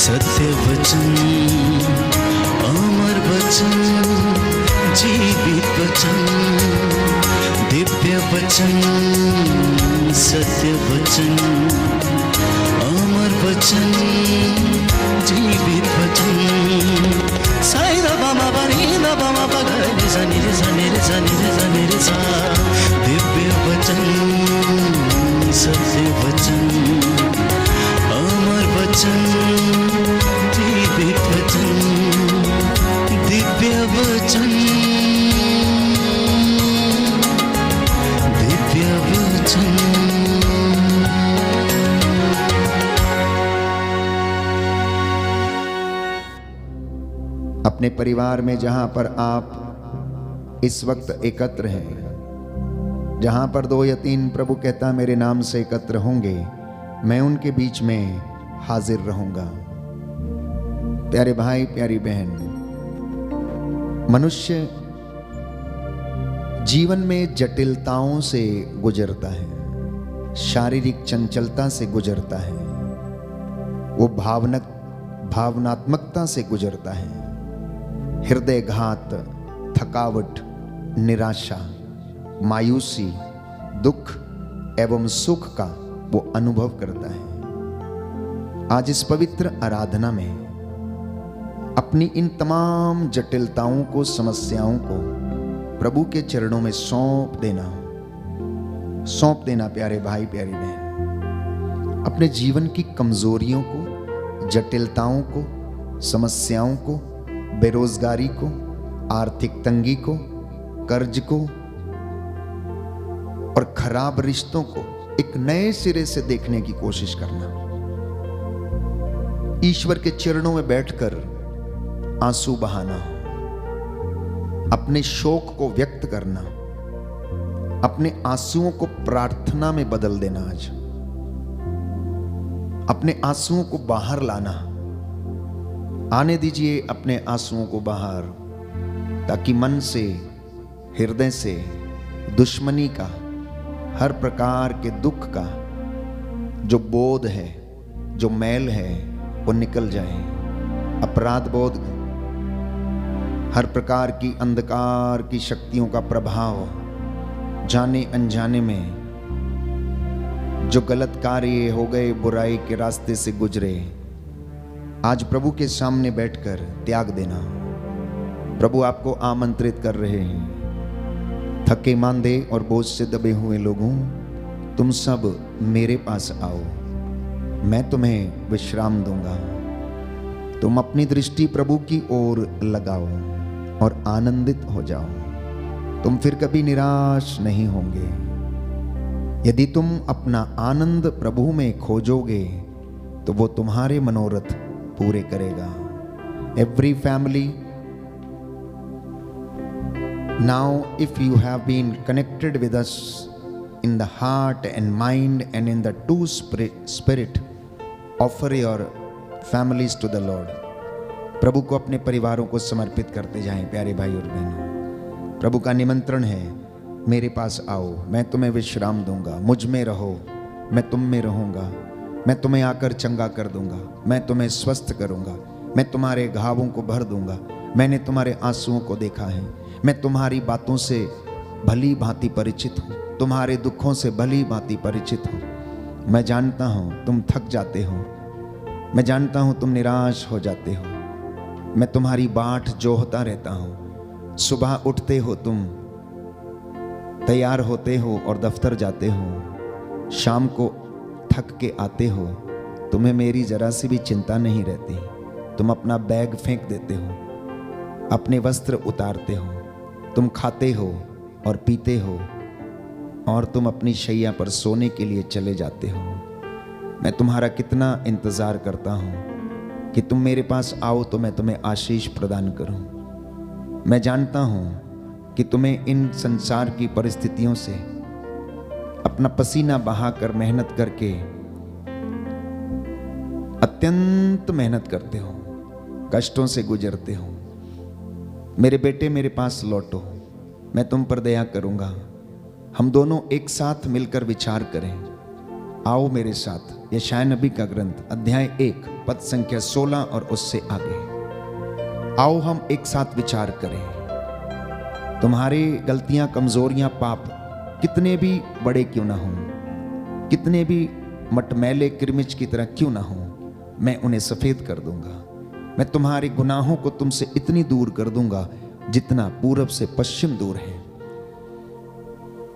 सत्य वचन, अमर वचन, जीवित वचन, दिव्य वचन, सत्य वचन, अमर वचन, जीवित वचन। साई दा बामा बनी दा बामा बगरे रे सनी रे सनी रे सनी रे सनी रे सा। दिव्य वचन, सत्य वचन, अमर वचन, जीवित वचन, दिव्य वचन, दिव्य वचन। अपने परिवार में जहां पर आप इस वक्त एकत्र हैं, जहां पर 2 या 3 प्रभु कहता मेरे नाम से एकत्र होंगे, मैं उनके बीच में हाजिर रहूंगा। प्यारे भाई, प्यारी बहन, मनुष्य जीवन में जटिलताओं से गुजरता है, शारीरिक चंचलता से गुजरता है, वो भावनात्मकता से गुजरता है, हृदय घात, थकावट, निराशा, मायूसी, दुख एवं सुख का वो अनुभव करता है। आज इस पवित्र आराधना में अपनी इन तमाम जटिलताओं को, समस्याओं को प्रभु के चरणों में सौंप देना प्यारे भाई, प्यारी बहन। अपने जीवन की कमजोरियों को, जटिलताओं को, समस्याओं को, बेरोजगारी को, आर्थिक तंगी को, कर्ज को और खराब रिश्तों को एक नए सिरे से देखने की कोशिश करना। ईश्वर के चरणों में बैठकर आंसू बहाना, अपने शोक को व्यक्त करना, अपने आंसुओं को प्रार्थना में बदल देना। आज अपने आंसुओं को बाहर लाना। आने दीजिए अपने आंसुओं को बाहर, ताकि मन से, हृदय से दुश्मनी का, हर प्रकार के दुख का जो बोध है, जो मैल है, वो निकल जाए। अपराध बोध, हर प्रकार की अंधकार की शक्तियों का प्रभाव, जाने अनजाने में जो गलत कार्य हो गए, बुराई के रास्ते से गुजरे, आज प्रभु के सामने बैठकर त्याग देना। प्रभु आपको आमंत्रित कर रहे हैं। थके मांदे और बोझ से दबे हुए लोगों, तुम सब मेरे पास आओ, मैं तुम्हें विश्राम दूंगा। तुम अपनी दृष्टि प्रभु की ओर लगाओ और आनंदित हो जाओ। तुम फिर कभी निराश नहीं होंगे। यदि तुम अपना आनंद प्रभु में खोजोगे तो वो तुम्हारे मनोरथ पूरे करेगा। Every family, now if you have been connected with us in the heart and mind and in the two spirit, offer your families to the Lord. प्रभु को अपने परिवारों को समर्पित करते जाएं प्यारे भाई और बहनों। प्रभु का निमंत्रण है, मेरे पास आओ, मैं तुम्हें विश्राम दूंगा, मुझ में रहो, मैं तुम में रहूंगा, मैं तुम्हें आकर चंगा कर दूंगा, मैं तुम्हें स्वस्थ करूंगा, मैं तुम्हारे घावों को भर दूंगा, मैंने तुम्हारे आंसुओं को देखा है, मैं तुम्हारी बातों से भली भांति परिचित हूँ, तुम्हारे दुखों से भली भांति परिचित हूँ। मैं जानता हूँ तुम थक जाते हो, मैं जानता हूँ तुम निराश हो जाते हो, मैं तुम्हारी बाट जोहता रहता हूँ। सुबह उठते हो तुम, तैयार होते हो और दफ्तर जाते हो, शाम को थक के आते हो, तुम्हें मेरी जरा सी भी चिंता नहीं रहती। तुम अपना बैग फेंक देते हो, अपने वस्त्र उतारते हो, तुम खाते हो और पीते हो और तुम अपनी शैया पर सोने के लिए चले जाते हो। मैं तुम्हारा कितना इंतज़ार करता हूँ कि तुम मेरे पास आओ तो मैं तुम्हें आशीष प्रदान करूँ। मैं जानता हूँ कि तुम्हें इन संसार की परिस्थितियों से अपना पसीना बहाकर मेहनत करके अत्यंत मेहनत करते हो, कष्टों से गुजरते हो। मेरे बेटे मेरे पास लौटो, मैं तुम पर दया करूंगा। हम दोनों एक साथ मिलकर विचार करें, आओ मेरे साथ यशायाह नबी का ग्रंथ अध्याय 1 पद संख्या 16 और उससे आगे। आओ हम एक साथ विचार करें। तुम्हारी गलतियां, कमजोरियां, पाप कितने भी बड़े क्यों ना हों, कितने भी मटमैले किरमिच की तरह क्यों ना हों, मैं उन्हें सफेद कर दूंगा। मैं तुम्हारे गुनाहों को तुमसे इतनी दूर कर दूंगा जितना पूरब से पश्चिम दूर है।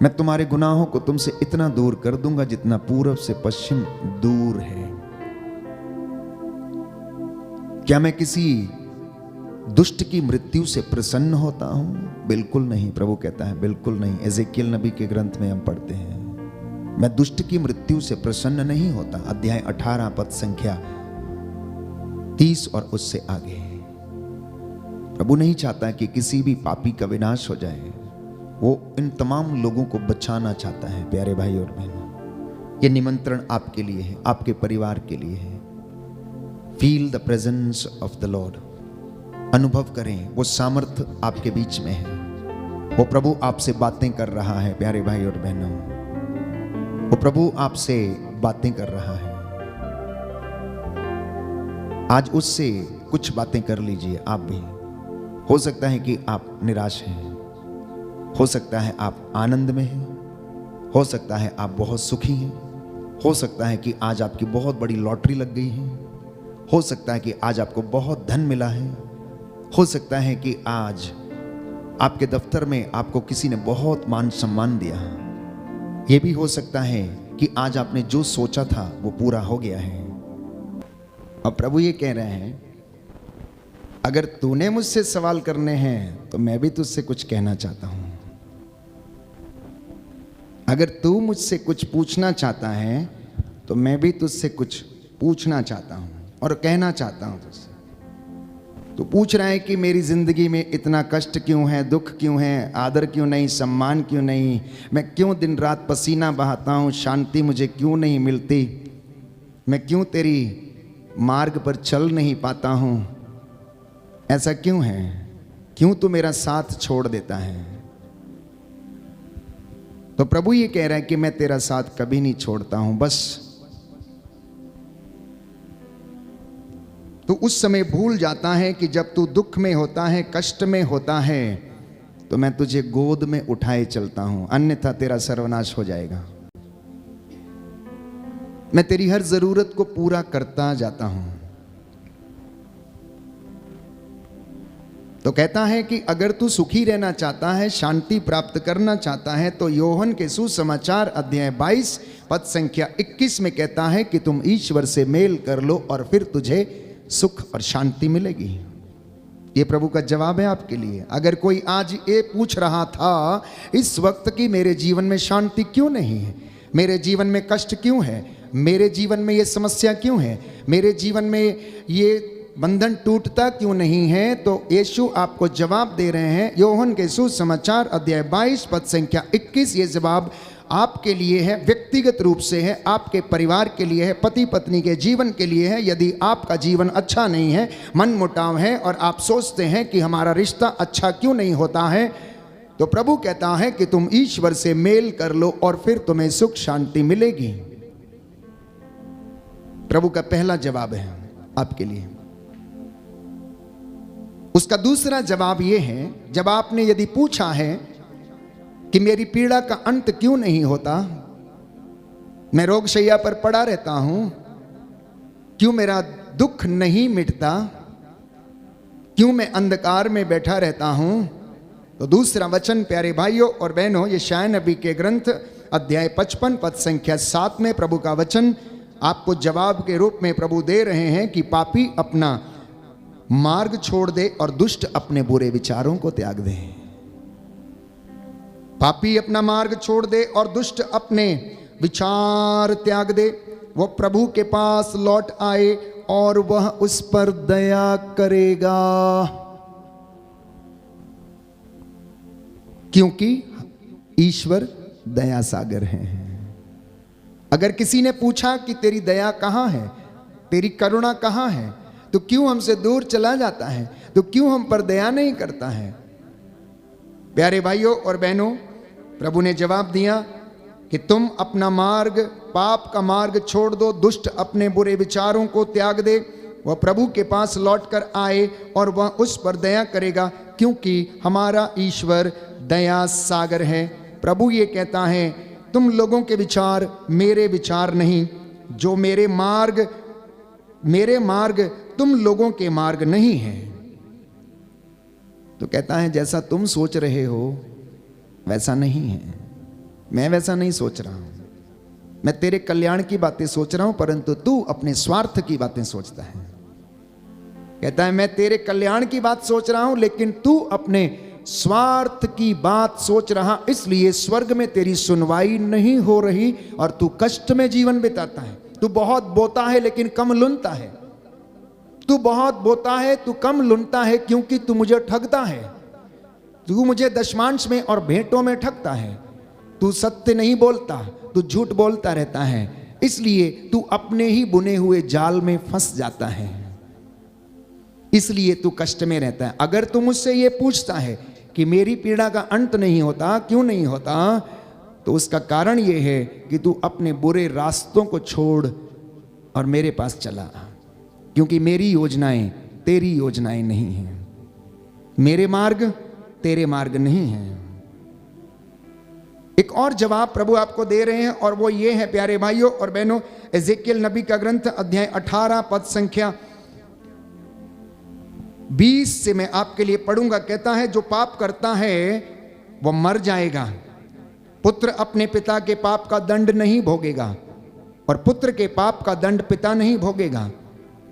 मैं तुम्हारे गुनाहों को तुमसे इतना दूर कर दूंगा जितना पूरब से पश्चिम दूर है। क्या मैं किसी दुष्ट की मृत्यु से प्रसन्न होता हूं? बिल्कुल नहीं। प्रभु कहता है बिल्कुल नहीं। एजेकियल नबी के ग्रंथ में हम पढ़ते हैं, मैं दुष्ट की मृत्यु से प्रसन्न नहीं होता। अध्याय 18 पद संख्या 30 और उससे आगे। प्रभु नहीं चाहता कि किसी भी पापी का विनाश हो जाए, वो इन तमाम लोगों को बचाना चाहता है। प्यारे भाई और बहनों, ये निमंत्रण आपके लिए है, आपके परिवार के लिए है। Feel the presence of the Lord. अनुभव करें, वो सामर्थ आपके बीच में है। वो प्रभु आपसे बातें कर रहा है। प्यारे भाई और बहनों, वो प्रभु आपसे बातें कर रहा है। आज उससे कुछ बातें कर लीजिए आप भी। हो सकता है कि आप निराश हैं, हो सकता है आप आनंद में हैं, हो सकता है आप बहुत सुखी हैं, हो सकता है कि आज आपकी बहुत बड़ी लॉटरी लग गई है, हो सकता है कि आज आपको बहुत धन मिला है, हो सकता है कि आज आपके दफ्तर में आपको किसी ने बहुत मान सम्मान दिया। यह भी हो सकता है कि आज आपने जो सोचा था वो पूरा हो गया है। अब प्रभु ये कह रहे हैं, अगर तूने मुझसे सवाल करने हैं तो मैं भी तुझसे कुछ कहना चाहता हूं। अगर तू मुझसे कुछ पूछना चाहता है तो मैं भी तुझसे कुछ पूछना चाहता हूं और कहना चाहता हूं तुझसे। तो पूछ रहा है कि मेरी जिंदगी में इतना कष्ट क्यों है, दुख क्यों है, आदर क्यों नहीं, सम्मान क्यों नहीं, मैं क्यों दिन रात पसीना बहाता हूं, शांति मुझे क्यों नहीं मिलती, मैं क्यों तेरी मार्ग पर चल नहीं पाता हूं, ऐसा क्यों है, क्यों तू मेरा साथ छोड़ देता है। तो प्रभु ये कह रहा है कि मैं तेरा साथ कभी नहीं छोड़ता हूं। बस तो उस समय भूल जाता है कि जब तू दुख में होता है, कष्ट में होता है, तो मैं तुझे गोद में उठाए चलता हूं, अन्यथा तेरा सर्वनाश हो जाएगा। मैं तेरी हर जरूरत को पूरा करता जाता हूं। तो कहता है कि अगर तू सुखी रहना चाहता है, शांति प्राप्त करना चाहता है, तो योहन के सुसमाचार अध्याय 22 पद संख्या 21 में कहता है कि तुम ईश्वर से मेल कर लो और फिर तुझे सुख और शांति मिलेगी। ये प्रभु का जवाब है आपके लिए। अगर कोई आज ये पूछ रहा था इस वक्त कि मेरे जीवन में शांति क्यों नहीं है, मेरे जीवन में कष्ट क्यों है, मेरे जीवन में ये समस्या क्यों है, मेरे जीवन में ये बंधन टूटता क्यों नहीं है, तो यीशु आपको जवाब दे रहे हैं। योहन के सुसमाचार अध्याय 22 पद संख्या 21। ये जवाब आपके लिए है, व्यक्तिगत रूप से है, आपके परिवार के लिए है, पति पत्नी के जीवन के लिए है। यदि आपका जीवन अच्छा नहीं है, मन मुटाव है और आप सोचते हैं कि हमारा रिश्ता अच्छा क्यों नहीं होता है, तो प्रभु कहता है कि तुम ईश्वर से मेल कर लो और फिर तुम्हें सुख शांति मिलेगी। प्रभु का पहला जवाब है आपके लिए। उसका दूसरा जवाब यह है, जब आपने यदि पूछा है कि मेरी पीड़ा का अंत क्यों नहीं होता, मैं रोगशैया पर पड़ा रहता हूं, क्यों मेरा दुख नहीं मिटता, क्यों मैं अंधकार में बैठा रहता हूं, तो दूसरा वचन प्यारे भाइयों और बहनों, यशायाह नबी के ग्रंथ अध्याय 55 पद संख्या 7 में प्रभु का वचन आपको जवाब के रूप में प्रभु दे रहे हैं कि पापी अपना मार्ग छोड़ दे और दुष्ट अपने बुरे विचारों को त्याग दे। पापी अपना मार्ग छोड़ दे और दुष्ट अपने विचार त्याग दे। वो प्रभु के पास लौट आए और वह उस पर दया करेगा, क्योंकि ईश्वर दया सागर है। अगर किसी ने पूछा कि तेरी दया कहां है, तेरी करुणा कहां है, तो क्यों हमसे दूर चला जाता है, तो क्यों हम पर दया नहीं करता है। प्यारे भाइयों और बहनों, प्रभु ने जवाब दिया कि तुम अपना मार्ग, पाप का मार्ग छोड़ दो, दुष्ट अपने बुरे विचारों को त्याग दे, वह प्रभु के पास लौट कर आए और वह उस पर दया करेगा, क्योंकि हमारा ईश्वर दया सागर है। प्रभु ये कहता है, तुम लोगों के विचार मेरे विचार नहीं, जो मेरे मार्ग तुम लोगों के मार्ग नहीं है। तो कहता है जैसा तुम सोच रहे हो वैसा नहीं है, मैं वैसा नहीं सोच रहा हूं। मैं तेरे कल्याण की बातें सोच रहा हूं, परंतु तू अपने स्वार्थ की बातें सोचता है। कहता है मैं तेरे कल्याण की बात सोच रहा हूं, लेकिन तू अपने स्वार्थ की बात सोच रहा, इसलिए स्वर्ग में तेरी सुनवाई नहीं हो रही और तू कष्ट में जीवन बिताता है। तू बहुत बोता है लेकिन कम लुनता है। तू बहुत बोता है, तू कम लुनता है, क्योंकि तू मुझे ठगता है। तू मुझे दशमांश में और भेंटों में ठगता है। तू सत्य नहीं बोलता, तू झूठ बोलता रहता है, इसलिए तू अपने ही बुने हुए जाल में फंस जाता है, इसलिए तू कष्ट में रहता है। अगर तू मुझसे ये पूछता है कि मेरी पीड़ा का अंत नहीं होता, क्यों नहीं होता, तो उसका कारण ये है कि तू अपने बुरे रास्तों को छोड़ और मेरे पास चला, क्योंकि मेरी योजनाएं तेरी योजनाएं नहीं हैं, मेरे मार्ग तेरे मार्ग नहीं हैं। एक और जवाब प्रभु आपको दे रहे हैं और वो ये है प्यारे भाइयों और बहनों, एजेकियल नबी का ग्रंथ अध्याय 18 पद संख्या 20 से मैं आपके लिए पढ़ूंगा। कहता है जो पाप करता है वह मर जाएगा, पुत्र अपने पिता के पाप का दंड नहीं भोगेगा और पुत्र के पाप का दंड पिता नहीं भोगेगा।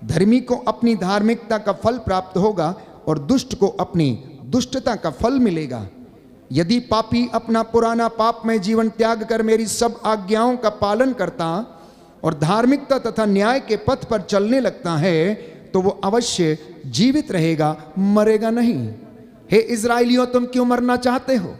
धर्मी को अपनी धार्मिकता का फल प्राप्त होगा और दुष्ट को अपनी दुष्टता का फल मिलेगा। यदि पापी अपना पुराना पाप में जीवन त्याग कर मेरी सब आज्ञाओं का पालन करता और धार्मिकता तथा न्याय के पथ पर चलने लगता है, तो वो अवश्य जीवित रहेगा, मरेगा नहीं। हे इज़राइलियों, तुम क्यों मरना चाहते हो?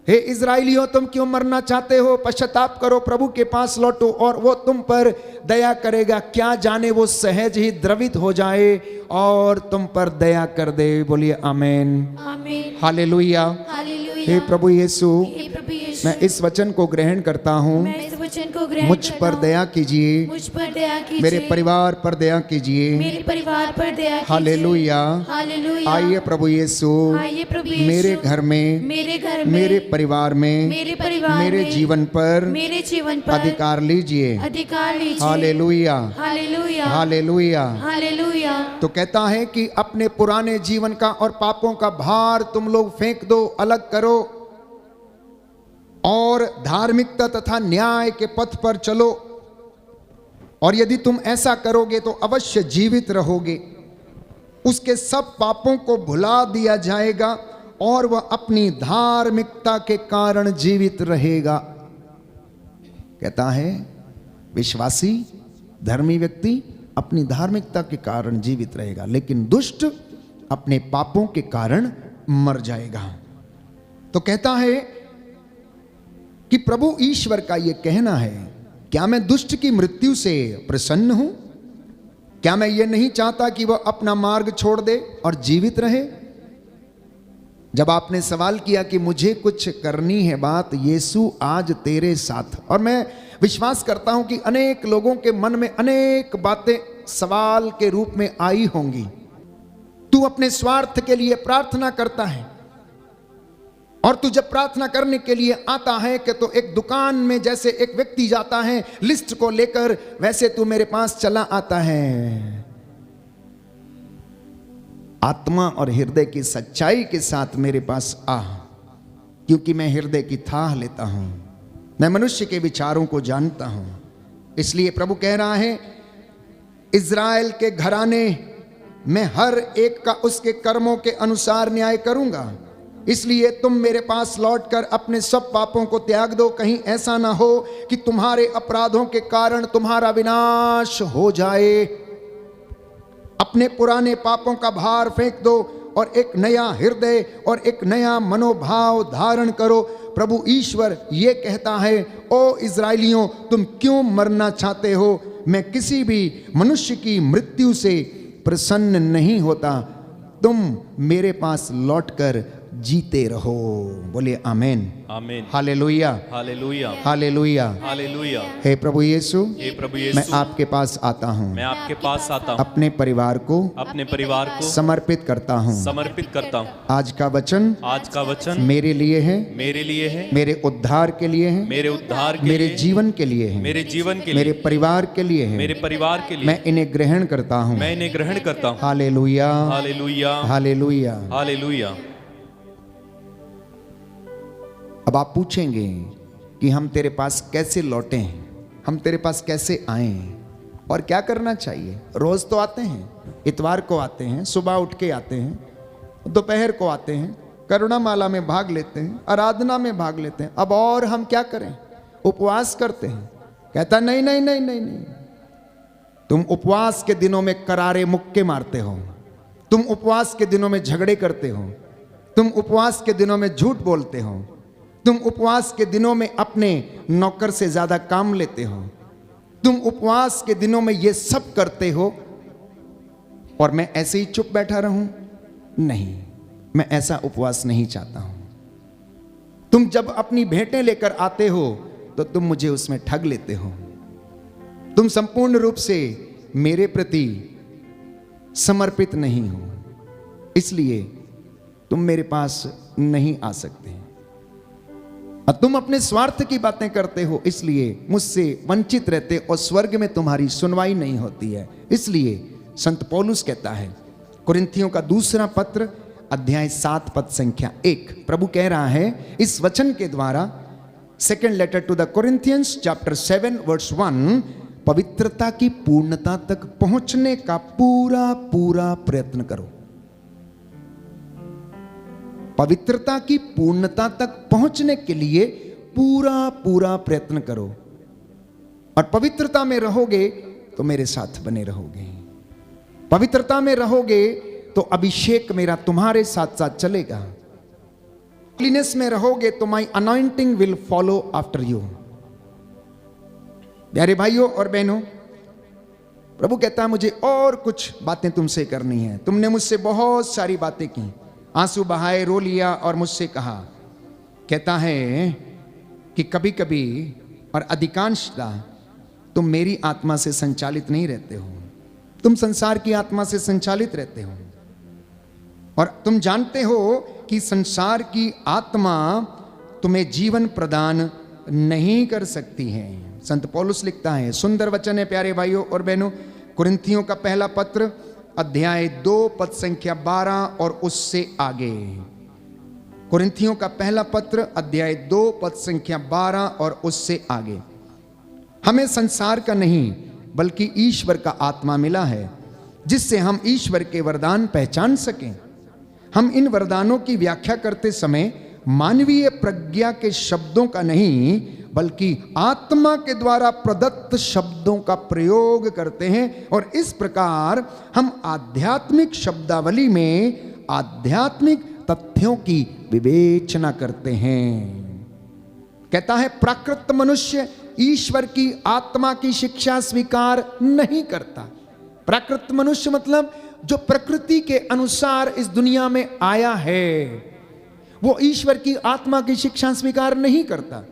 हे इज़राइलियों, तुम क्यों मरना चाहते हो? पश्चाताप करो, प्रभु के पास लौटो और वो तुम पर दया करेगा। क्या जाने वो सहज ही द्रवित हो जाए और तुम पर दया कर दे। बोलिए आमीन, आमीन, हालेलुया। हालेलुया। हे प्रभु यीशु, हे प्रभु यीशु, मैं इस वचन को ग्रहण करता हूँ। मैं इस वचन को ग्रहण मुझ करता पर हूँ। दया कीजिए, मुझ पर दया कीजिए, मेरे परिवार पर दया कीजिए। मेरे परिवार पर दया कीजिए। Hallelujah, hallelujah. आइए प्रभु यीशु, आइए प्रभु यीशु, मेरे घर में, मेरे घर में, मेरे परिवार में, मेरे परिवार मेरे में, जीवन पर, मेरे जीवन पर अधिकार लीजिए। अधिकार लीजिए। Hallelujah, hallelujah, hallelujah. हालेलुया। तो कहता है कि अपने पुराने जीवन का और पापों का भार तुम लोग फेंक दो, अलग करो और धार्मिकता तथा न्याय के पथ पर चलो, और यदि तुम ऐसा करोगे तो अवश्य जीवित रहोगे। उसके सब पापों को भुला दिया जाएगा और वह अपनी धार्मिकता के कारण जीवित रहेगा। कहता है विश्वासी धर्मी व्यक्ति अपनी धार्मिकता के कारण जीवित रहेगा, लेकिन दुष्ट अपने पापों के कारण मर जाएगा। तो कहता है कि प्रभु ईश्वर का यह कहना है, क्या मैं दुष्ट की मृत्यु से प्रसन्न हूं? क्या मैं ये नहीं चाहता कि वह अपना मार्ग छोड़ दे और जीवित रहे? जब आपने सवाल किया कि मुझे कुछ करनी है बात, यीशु आज तेरे साथ, और मैं विश्वास करता हूं कि अनेक लोगों के मन में अनेक बातें सवाल के रूप में आई होंगी। तू अपने स्वार्थ के लिए प्रार्थना करता है, और तू जब प्रार्थना करने के लिए आता है कि तो एक दुकान में जैसे एक व्यक्ति जाता है लिस्ट को लेकर, वैसे तू मेरे पास चला आता है। आत्मा और हृदय की सच्चाई के साथ मेरे पास आ, क्योंकि मैं हृदय की थाह लेता हूं, मैं मनुष्य के विचारों को जानता हूं। इसलिए प्रभु कह रहा है, इज़राइल के घराने मैं हर एक का उसके कर्मों के अनुसार न्याय करूंगा। इसलिए तुम मेरे पास लौटकर अपने सब पापों को त्याग दो, कहीं ऐसा ना हो कि तुम्हारे अपराधों के कारण तुम्हारा विनाश हो जाए। अपने पुराने पापों का भार फेंक दो और एक नया हृदय और एक नया मनोभाव धारण करो। प्रभु ईश्वर ये कहता है, ओ इज़राइलियों, तुम क्यों मरना चाहते हो? मैं किसी भी मनुष्य की मृत्यु से प्रसन्न नहीं होता। तुम मेरे पास लौटकर जीते रहो। बोलिए आमेन, आमीन, हालेलुया, हालेलुया, हालेलुया। हालेलुया। हे प्रभु यीशु, हे प्रभु मैं यीशु, आपके पास आता हूँ, मैं आपके पास आता हूँ, अपने परिवार को अपने परिवार को समर्पित करता हूँ। समर्पित करता हूँ। आज का वचन आज का वचन मेरे लिए है, मेरे लिए है, मेरे उद्धार के लिए है, मेरे उद्धार के मेरे लिए, जीवन के लिए है, मेरे जीवन के मेरे लिए, परिवार के लिए है। मेरे परिवार के लिए मैं इन्हें ग्रहण करता हूँ। मैं इन्हें ग्रहण करता हूँ। Hallelujah, hallelujah, hallelujah. हालेलुया। अब आप पूछेंगे कि हम तेरे पास कैसे लौटे हैं, हम तेरे पास कैसे आए हैं और क्या करना चाहिए। रोज तो आते हैं, इतवार को आते हैं, सुबह उठ के आते हैं, दोपहर को आते हैं, करुणा माला में भाग लेते हैं, आराधना में भाग लेते हैं। अब और हम क्या करें? उपवास करते हैं। कहता नहीं नहीं नहीं नहीं नहीं, तुम उपवास के दिनों में करारे मुक्के मारते हो, तुम उपवास के दिनों में झगड़े करते हो, तुम उपवास के दिनों में झूठ बोलते हो, तुम उपवास के दिनों में अपने नौकर से ज्यादा काम लेते हो, तुम उपवास के दिनों में ये सब करते हो और मैं ऐसे ही चुप बैठा रहूं? नहीं, मैं ऐसा उपवास नहीं चाहता हूं। तुम जब अपनी भेंटें लेकर आते हो तो तुम मुझे उसमें ठग लेते हो। तुम संपूर्ण रूप से मेरे प्रति समर्पित नहीं हो, इसलिए तुम मेरे पास नहीं आ सकते। और तुम अपने स्वार्थ की बातें करते हो, इसलिए मुझसे वंचित रहते और स्वर्ग में तुम्हारी सुनवाई नहीं होती है। इसलिए संत पौलुस कहता है, कुरिन्थियों का दूसरा पत्र अध्याय 7 पद संख्या 1, प्रभु कह रहा है इस वचन के द्वारा, second letter to the Corinthians chapter 7 verse 1, पवित्रता की पूर्णता तक पहुंचने का पूरा पूरा प्रयत्न करो। पवित्रता की पूर्णता तक पहुंचने के लिए पूरा पूरा प्रयत्न करो, और पवित्रता में रहोगे तो मेरे साथ बने रहोगे। पवित्रता में रहोगे तो अभिषेक मेरा तुम्हारे साथ साथ चलेगा। क्लीनेस में रहोगे तो my anointing will follow after you. प्यारे भाइयों और बहनों, प्रभु कहता है मुझे और कुछ बातें तुमसे करनी है। तुमने मुझसे बहुत सारी बातें की, आंसू बहाए, रो लिया और मुझसे कहा। कहता है कि कभी कभी और अधिकांशतः तुम मेरी आत्मा से संचालित नहीं रहते हो, तुम संसार की आत्मा से संचालित रहते हो, और तुम जानते हो कि संसार की आत्मा तुम्हें जीवन प्रदान नहीं कर सकती है। संत पौलुस लिखता है, सुंदर वचन है प्यारे भाइयों और बहनों, कुरिन्थियों का पहला पत्र अध्याय 2 पद संख्या 12 और उससे आगे। कुरिन्थियों का पहला पत्र अध्याय 2 पद संख्या 12 और उससे आगे। हमें संसार का नहीं बल्कि ईश्वर का आत्मा मिला है, जिससे हम ईश्वर के वरदान पहचान सकें। हम इन वरदानों की व्याख्या करते समय मानवीय प्रज्ञा के शब्दों का नहीं बल्कि आत्मा के द्वारा प्रदत्त शब्दों का प्रयोग करते हैं, और इस प्रकार हम आध्यात्मिक शब्दावली में आध्यात्मिक तथ्यों की विवेचना करते हैं। कहता है प्राकृत मनुष्य ईश्वर की आत्मा की शिक्षा स्वीकार नहीं करता। प्राकृत मनुष्य मतलब जो प्रकृति के अनुसार इस दुनिया में आया है, वो ईश्वर की आत्मा की शिक्षा स्वीकार नहीं करता।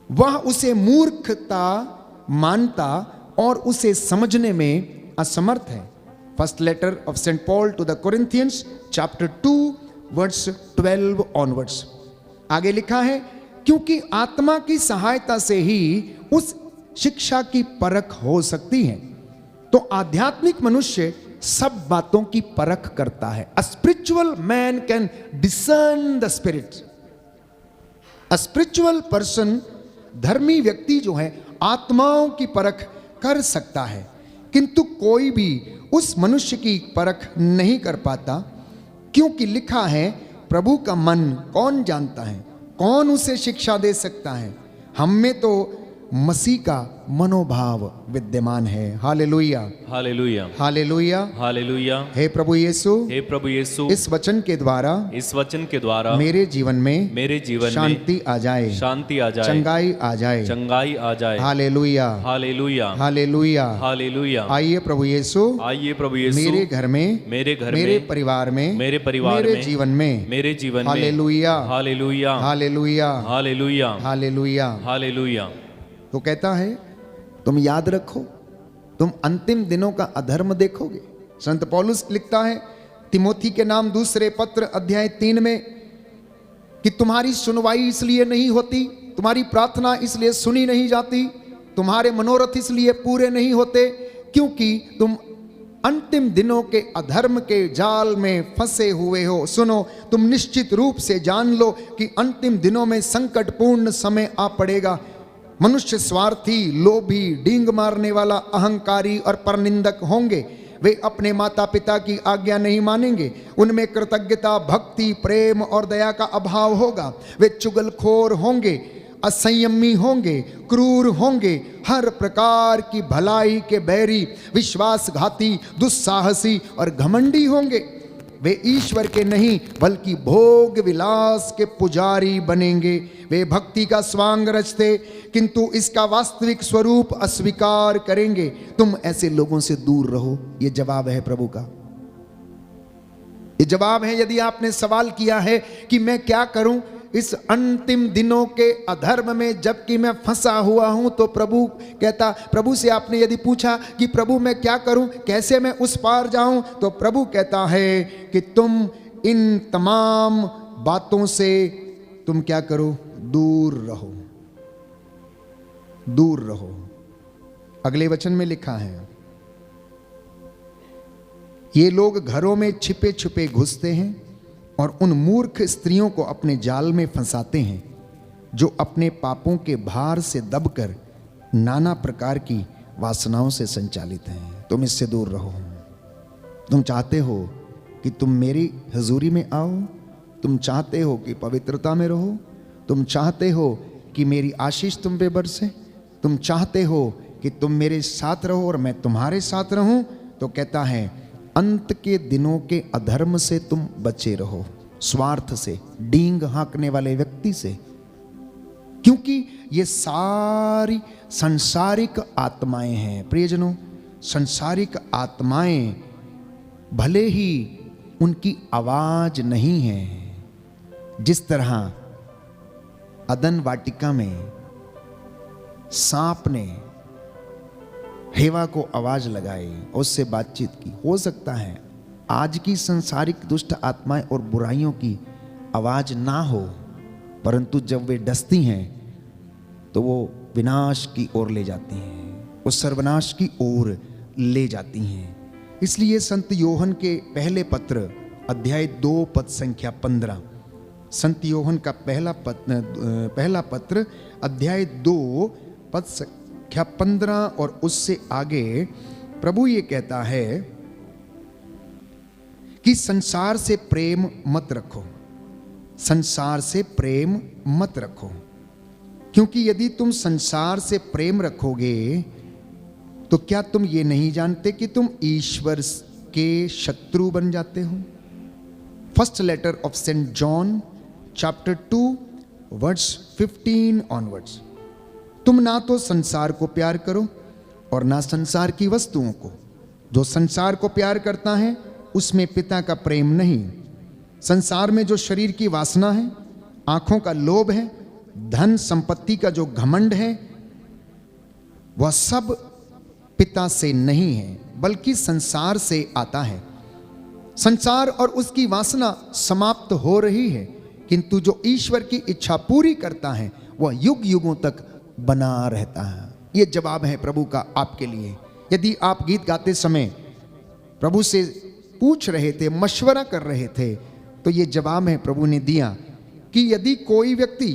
वह उसे मूर्खता मानता और उसे समझने में असमर्थ है। First letter of Saint Paul to the Corinthians chapter 2 verse 12 onwards. आगे लिखा है, क्योंकि आत्मा की सहायता से ही उस शिक्षा की परख हो सकती है। तो आध्यात्मिक मनुष्य सब बातों की परख करता है। A spiritual man can discern the spirit. A spiritual person, धर्मी व्यक्ति जो है आत्माओं की परख कर सकता है, किंतु कोई भी उस मनुष्य की परख नहीं कर पाता, क्योंकि लिखा है प्रभु का मन कौन जानता है, कौन उसे शिक्षा दे सकता है। हम में तो मसीह का मनोभाव विद्यमान है। Hallelujah, hallelujah, hallelujah. हालेलुया। हे प्रभु यीशु, हे प्रभु यीशु, इस वचन के द्वारा इस वचन के द्वारा मेरे जीवन में शांति आ जाए, शांति आ जाए, चंगाई आ जाए, चंगाई आ जाए। Hallelujah, hallelujah, hallelujah, hallelujah. आइए प्रभु यीशु, आइए प्रभु यीशु, मेरे घर में, मेरे घर मेरे में, परिवार में, मेरे परिवार मेरे में, जीवन में, मेरे जीवन में। Hallelujah, hallelujah, hallelujah, hallelujah, hallelujah. Hallelujah. तो कहता है तुम याद रखो, तुम अंतिम दिनों का अधर्म देखोगे। संत पौलुस लिखता है तिमोथी के नाम दूसरे पत्र अध्याय 3 में कि तुम्हारी सुनवाई इसलिए नहीं होती, तुम्हारी प्रार्थना इसलिए सुनी नहीं जाती, तुम्हारे मनोरथ इसलिए पूरे नहीं होते क्योंकि तुम अंतिम दिनों के अधर्म के जाल में फंसे हुए हो। सुनो, तुम निश्चित रूप से जान लो कि अंतिम दिनों में संकटपूर्ण समय आ पड़ेगा। मनुष्य स्वार्थी, लोभी, डींग मारने वाला, अहंकारी और परनिंदक होंगे। वे अपने माता पिता की आज्ञा नहीं मानेंगे, उनमें कृतज्ञता, भक्ति, प्रेम और दया का अभाव होगा। वे चुगलखोर होंगे, असंयमी होंगे, क्रूर होंगे, हर प्रकार की भलाई के बैरी, विश्वासघाती, दुस्साहसी और घमंडी होंगे। वे ईश्वर के नहीं बल्कि भोग विलास के पुजारी बनेंगे। वे भक्ति का स्वांग रचते किंतु इसका वास्तविक स्वरूप अस्वीकार करेंगे। तुम ऐसे लोगों से दूर रहो। ये जवाब है प्रभु का, ये जवाब है। यदि आपने सवाल किया है कि मैं क्या करूं इस अंतिम दिनों के अधर्म में जबकि मैं फंसा हुआ हूं, तो प्रभु कहता, प्रभु से आपने यदि पूछा कि प्रभु मैं क्या करूं, कैसे मैं उस पार जाऊं, तो प्रभु कहता है कि तुम इन तमाम बातों से तुम क्या करो, दूर रहो, दूर रहो। अगले वचन में लिखा है ये लोग घरों में छिपे छिपे घुसते हैं और उन मूर्ख स्त्रियों को अपने जाल में फंसाते हैं जो अपने पापों के भार से दबकर नाना प्रकार की वासनाओं से संचालित हैं। तुम इससे दूर रहो। तुम चाहते हो कि तुम मेरी हजूरी में आओ, तुम चाहते हो कि पवित्रता में रहो, तुम चाहते हो कि मेरी आशीष तुम पे बरसे, तुम चाहते हो कि तुम मेरे साथ रहो और मैं तुम्हारे साथ रहूं, तो कहता है अंत के दिनों के अधर्म से तुम बचे रहो, स्वार्थ से, डींग हाँकने वाले व्यक्ति से, क्योंकि ये सारी सांसारिक आत्माएं हैं। प्रियजनों, सांसारिक आत्माएं भले ही उनकी आवाज नहीं है, जिस तरह अदन वाटिका में सांप ने हेवा को आवाज लगाई, उससे बातचीत की। हो सकता है आज की संसारिक दुष्ट आत्माएं और बुराइयों की आवाज ना हो, परंतु जब वे डसती हैं तो वो विनाश की ओर ले जाती हैं, वो सर्वनाश की ओर ले जाती हैं। इसलिए संत योहन के पहले पत्र अध्याय 2 पद संख्या 15, संत योहन का पहला पत्र अध्याय 2 पद संख्या 15 और उससे आगे प्रभु ये कहता है कि संसार से प्रेम मत रखो, संसार से प्रेम मत रखो, क्योंकि यदि तुम संसार से प्रेम रखोगे तो क्या तुम ये नहीं जानते कि तुम ईश्वर के शत्रु बन जाते हो। First letter of Saint John chapter 2 verse 15 onwards. तुम ना तो संसार को प्यार करो और ना संसार की वस्तुओं को। जो संसार को प्यार करता है उसमें पिता का प्रेम नहीं। संसार में जो शरीर की वासना है, आंखों का लोभ है, धन संपत्ति का जो घमंड है, वह सब पिता से नहीं है बल्कि संसार से आता है। संसार और उसकी वासना समाप्त हो रही है, किंतु जो ईश्वर की इच्छा पूरी करता है वह युग युगों तक बना रहता है। यह जवाब है प्रभु का आपके लिए। यदि आप गीत गाते समय प्रभु से पूछ रहे थे, मशवरा कर रहे थे, तो यह जवाब है प्रभु ने दिया कि यदि कोई व्यक्ति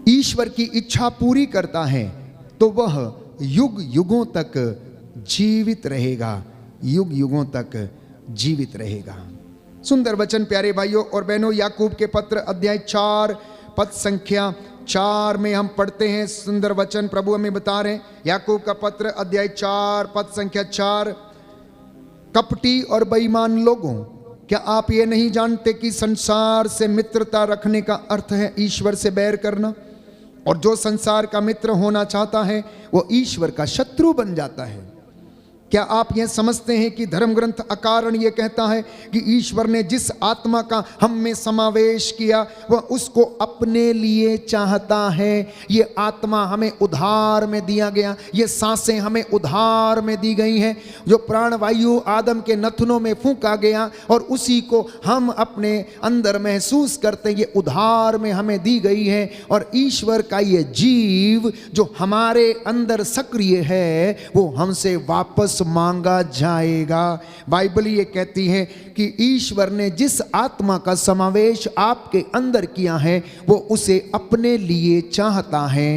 ईश्वर की इच्छा पूरी करता है तो वह युग युगों तक जीवित रहेगा, युग युगों तक जीवित रहेगा। सुंदर वचन प्यारे भाइयों और बहनों, याकूब के पत्र अध्याय 4 पद संख्या 4 में हम पढ़ते हैं सुंदर वचन, प्रभु हमें बता रहे हैं, याकूब का पत्र अध्याय 4 पद संख्या 4, कपटी और बेईमान लोगों, क्या आप ये नहीं जानते कि संसार से मित्रता रखने का अर्थ है ईश्वर से बैर करना? और जो संसार का मित्र होना चाहता है वो ईश्वर का शत्रु बन जाता है। क्या आप यह समझते हैं कि धर्म ग्रंथ अकारण यह कहता है कि ईश्वर ने जिस आत्मा का हम में समावेश किया वह उसको अपने लिए चाहता है। ये आत्मा हमें उधार में दिया गया, ये सांसें हमें उधार में दी गई हैं। जो प्राणवायु आदम के नथनों में फूंका गया और उसी को हम अपने अंदर महसूस करते हैं, ये उधार में हमें दी गई है। और ईश्वर का ये जीव जो हमारे अंदर सक्रिय है वो हमसे वापस मांगा जाएगा। बाइबल ये कहती है कि ईश्वर ने जिस आत्मा का समावेश आपके अंदर किया है वो उसे अपने लिए चाहता है।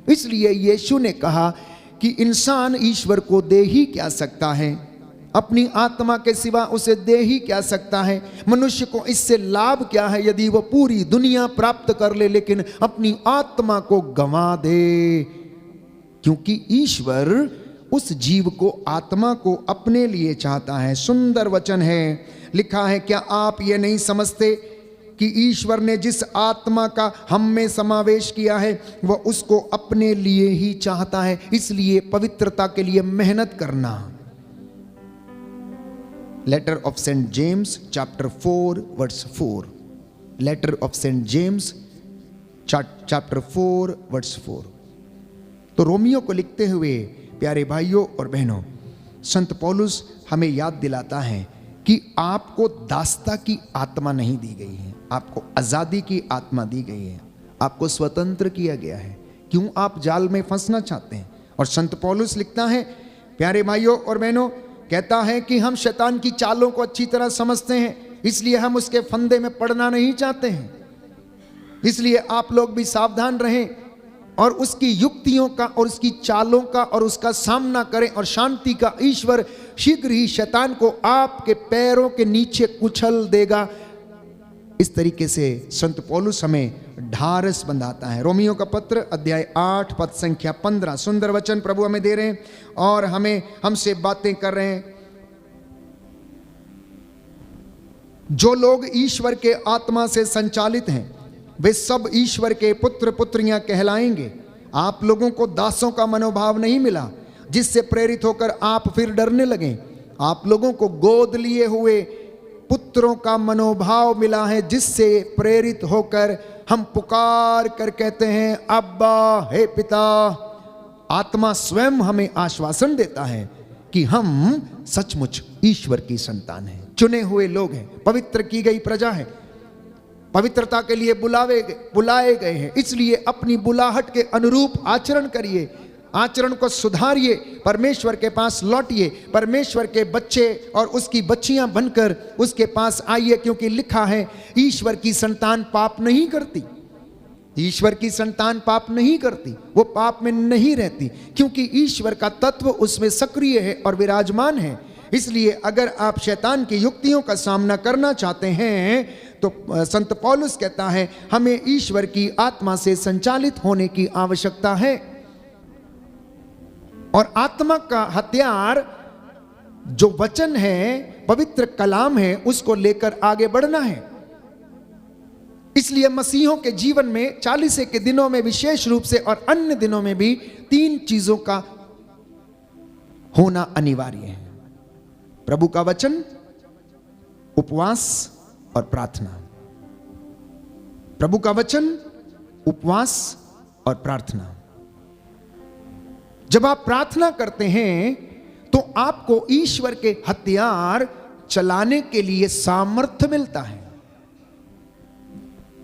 इसलिए यीशु ने कहा कि इंसान ईश्वर को दे ही क्या सकता है, अपनी आत्मा के सिवा उसे दे ही क्या सकता है। मनुष्य को इससे लाभ क्या है यदि वो पूरी दुनिया प्राप्त कर ले लेकिन अपनी आत्मा को गंवा दे। क्योंकि ईश्वर उस जीव को, आत्मा को अपने लिए चाहता है। सुंदर वचन है, लिखा है, क्या आप ये नहीं समझते कि ईश्वर ने जिस आत्मा का हम में समावेश किया है वह उसको अपने लिए ही चाहता है। इसलिए पवित्रता के लिए मेहनत करना। Letter of Saint James chapter 4 verse 4, letter of Saint James chapter 4 verse 4। तो रोमियो को लिखते हुए प्यारे भाइयों और बहनों, संत पौलुस हमें याद दिलाता है कि आपको दासता की आत्मा नहीं दी गई है, आपको आजादी की आत्मा दी गई है, आपको स्वतंत्र किया गया है। क्यों आप जाल में फंसना चाहते हैं? और संत पौलुस लिखता है प्यारे भाइयों और बहनों, कहता है कि हम शैतान की चालों को अच्छी तरह समझते हैं, इसलिए हम उसके फंदे में पड़ना नहीं चाहते हैं। इसलिए आप लोग भी सावधान रहें और उसकी युक्तियों का और उसकी चालों का और उसका सामना करें। और शांति का ईश्वर शीघ्र ही शैतान को आपके पैरों के नीचे कुचल देगा। इस तरीके से संत पौलुस हमें ढारस बंधाता है। रोमियो का पत्र अध्याय 8 पद संख्या 15, सुंदर वचन प्रभु हमें दे रहे हैं और हमसे बातें कर रहे हैं। जो लोग ईश्वर के आत्मा से संचालित हैं वे सब ईश्वर के पुत्र पुत्रियां कहलाएंगे। आप लोगों को दासों का मनोभाव नहीं मिला जिससे प्रेरित होकर आप फिर डरने लगें। आप लोगों को गोद लिए हुए पुत्रों का मनोभाव मिला है जिससे प्रेरित होकर हम पुकार कर कहते हैं अब्बा, हे पिता। आत्मा स्वयं हमें आश्वासन देता है कि हम सचमुच ईश्वर की संतान हैं, चुने हुए लोग हैं, पवित्र की गई प्रजा है, पवित्रता के लिए बुलाए गए हैं। इसलिए अपनी बुलाहट के अनुरूप आचरण करिए, आचरण को सुधारिए, परमेश्वर के पास लौटिए, परमेश्वर के बच्चे और उसकी बच्चियां बनकर उसके पास आइए। क्योंकि लिखा है ईश्वर की संतान पाप नहीं करती, ईश्वर की संतान पाप नहीं करती, वो पाप में नहीं रहती, क्योंकि ईश्वर का तत्व उसमें सक्रिय है और विराजमान है। इसलिए अगर आप शैतान की युक्तियों का सामना करना चाहते हैं तो संत पौलुस कहता है हमें ईश्वर की आत्मा से संचालित होने की आवश्यकता है। और आत्मा का हथियार जो वचन है, पवित्र कलाम है, उसको लेकर आगे बढ़ना है। इसलिए मसीहों के जीवन में 40 के दिनों में विशेष रूप से और अन्य दिनों में भी 3 चीजों का होना अनिवार्य है। प्रभु का वचन, उपवास और प्रार्थना। प्रभु का वचन, उपवास और प्रार्थना। जब आप प्रार्थना करते हैं तो आपको ईश्वर के हथियार चलाने के लिए सामर्थ्य मिलता है।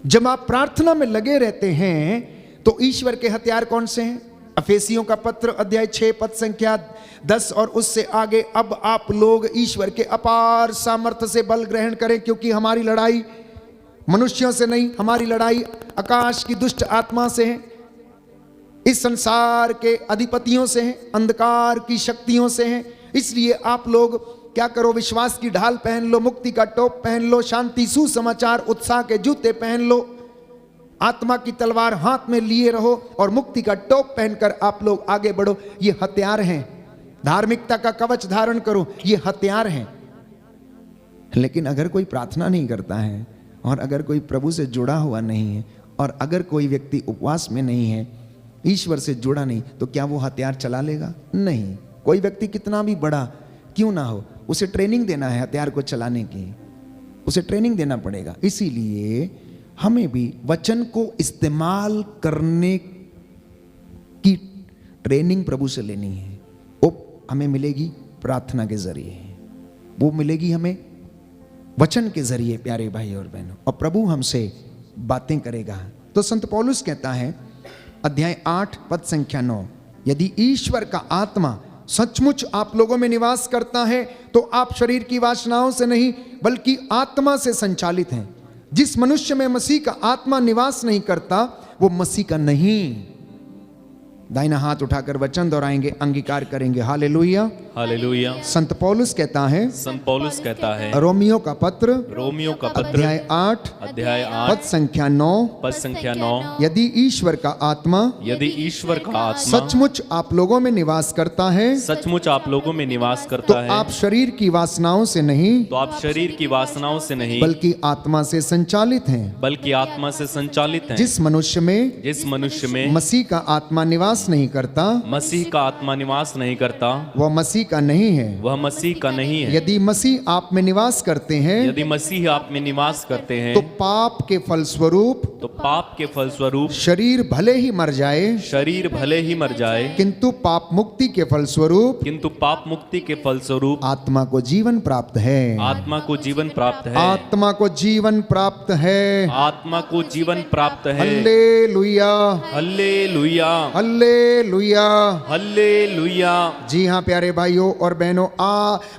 जब आप प्रार्थना में लगे रहते हैं तो ईश्वर के हथियार कौन से हैं? अफेसियों का पत्र अध्याय 6 पद संख्या 10 और उससे आगे, अब आप लोग ईश्वर के अपार सामर्थ्य से बल ग्रहण करें, क्योंकि हमारी लड़ाई मनुष्यों से नहीं, हमारी लड़ाई आकाश की दुष्ट आत्मा से है, इस संसार के अधिपतियों से है, अंधकार की शक्तियों से है। इसलिए आप लोग क्या करो, विश्वास की ढाल पहन लो, मुक्ति का टोप पहन लो, शांति, सुसमाचार, उत्साह के जूते पहन लो, आत्मा की तलवार हाथ में लिए रहो और मुक्ति का टोप पहनकर आप लोग आगे बढ़ो, ये हथियार हैं। धार्मिकता का कवच धारण करो, ये हथियार हैं। लेकिन अगर कोई प्रार्थना नहीं करता है और अगर कोई प्रभु से जुड़ा हुआ नहीं है और अगर कोई व्यक्ति उपवास में नहीं है, ईश्वर से जुड़ा नहीं, तो क्या वो हथियार चला लेगा? नहीं। कोई व्यक्ति कितना भी बड़ा क्यों ना हो, उसे ट्रेनिंग देना है हथियार को चलाने की, उसे ट्रेनिंग देना पड़ेगा। इसीलिए हमें भी वचन को इस्तेमाल करने की ट्रेनिंग प्रभु से लेनी है। वो हमें मिलेगी प्रार्थना के जरिए, वो मिलेगी हमें वचन के जरिए प्यारे भाई और बहनों, और प्रभु हमसे बातें करेगा। तो संत पौलुस कहता है अध्याय 8 पद संख्या 9, यदि ईश्वर का आत्मा सचमुच आप लोगों में निवास करता है तो आप शरीर की वासनाओं से नहीं बल्कि आत्मा से संचालित हैं। जिस मनुष्य में मसीह का आत्मा निवास नहीं करता वो मसीह का नहीं। दाहिना हाथ उठाकर वचन दोहराएंगे, अंगीकार करेंगे। Hallelujah hallelujah. संत पौलुस कहता है, संत पौलुस कहता है रोमियो का पत्र रोमियो का पत्र अध्याय 8 अध्याय पद 8 संख्या 9, पद संख्या 9, यदि ईश्वर का आत्मा यदि ईश्वर का आत्मा सचमुच आप लोगों में निवास करता है सचमुच आप लोगों में निवास तो करता है आप शरीर की वासनाओं से नहीं तो आप शरीर की वासनाओं से नहीं बल्कि आत्मा से संचालित हैं। बल्कि आत्मा से संचालित हैं। जिस मनुष्य में मसीह का आत्मा निवास नहीं करता मसीह का आत्मा निवास नहीं करता वह मसीह का नहीं है। वह मसीह का नहीं है। यदि मसीह आप में निवास करते हैं यदि मसीह आप में निवास करते हैं तो पाप के फलस्वरूप शरीर भले ही मर जाए किंतु पाप मुक्ति के फलस्वरूप आत्मा को जीवन प्राप्त है। आत्मा को जीवन प्राप्त है। आत्मा को जीवन प्राप्त है। आत्मा को जीवन प्राप्त है। Hallelujah hallelujah hallelujah hallelujah. जी हाँ प्यारे भाइयों और बहनों,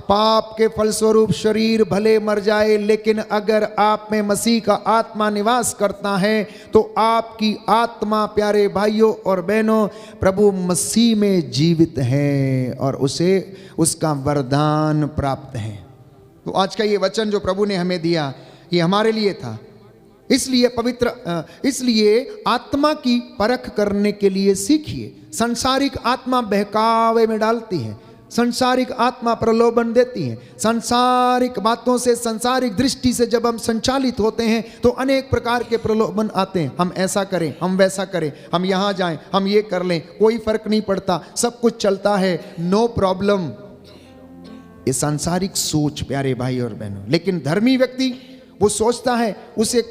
पाप के फलस्वरूप शरीर भले मर जाए लेकिन अगर आप में मसीह का आत्मा निवास करता है तो आपकी आत्मा प्यारे भाइयों और बहनों प्रभु मसीह में जीवित है और उसे उसका वरदान प्राप्त है। तो आज का ये वचन जो प्रभु ने हमें दिया ये हमारे लिए था। इसलिए आत्मा की परख करने के लिए सीखिए। सांसारिक आत्मा बहकावे में डालती है, सांसारिक आत्मा प्रलोभन देती है। सांसारिक बातों से, सांसारिक दृष्टि से जब हम संचालित होते हैं तो अनेक प्रकार के प्रलोभन आते हैं। हम ऐसा करें, हम वैसा करें, हम यहाँ जाएं, हम ये कर लें, कोई फर्क नहीं पड़ता, सब कुछ चलता है, नो प्रॉब्लम। ये सांसारिक सोच प्यारे भाई और बहनों। लेकिन धर्मी व्यक्ति वो सोचता है, उसे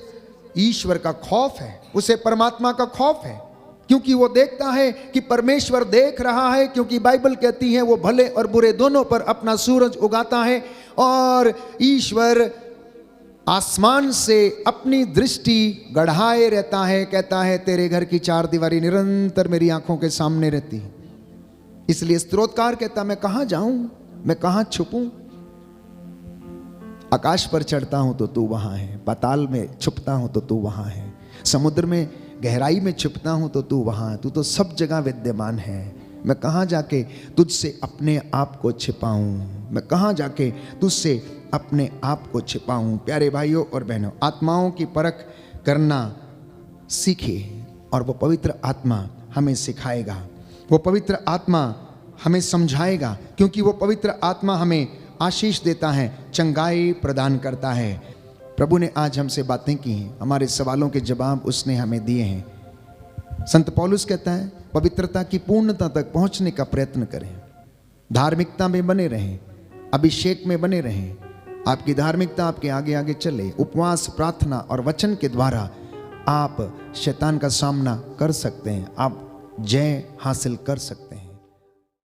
ईश्वर का खौफ है, उसे परमात्मा का खौफ है, क्योंकि वो देखता है कि परमेश्वर देख रहा है। क्योंकि बाइबल कहती है वो भले और बुरे दोनों पर अपना सूरज उगाता है और ईश्वर आसमान से अपनी दृष्टि गढ़ाए रहता है। कहता है तेरे घर की चार दीवारी निरंतर मेरी आंखों के सामने रहती है। इसलिए स्तोत्रकार कहता मैं कहां जाऊं, मैं कहां छुपूं। आकाश पर चढ़ता हूं तो तू वहां है, पाताल में छुपता हूं तो तू वहां है, समुद्र में गहराई में छुपता हूं तो तू वहां है, तू तो सब जगह विद्यमान है। मैं कहां जाके तुझसे अपने आप को छिपाऊं, मैं कहां जाके तुझसे अपने आप को छिपाऊं। प्यारे भाइयों और बहनों, आत्माओं की परख करना सीखिए और वो पवित्र आत्मा हमें सिखाएगा, वो पवित्र आत्मा हमें समझाएगा, क्योंकि वो पवित्र आत्मा हमें आशीष देता है, चंगाई प्रदान करता है। प्रभु ने आज हमसे बातें की हैं, हमारे सवालों के जवाब उसने हमें दिए हैं। संत पौलुस कहता है पवित्रता की पूर्णता तक पहुंचने का प्रयत्न करें, धार्मिकता में बने रहें, अभिषेक में बने रहें। आपकी धार्मिकता आपके आगे आगे चले। उपवास, प्रार्थना और वचन के द्वारा आप शैतान का सामना कर सकते हैं, आप जय हासिल कर सकते हैं।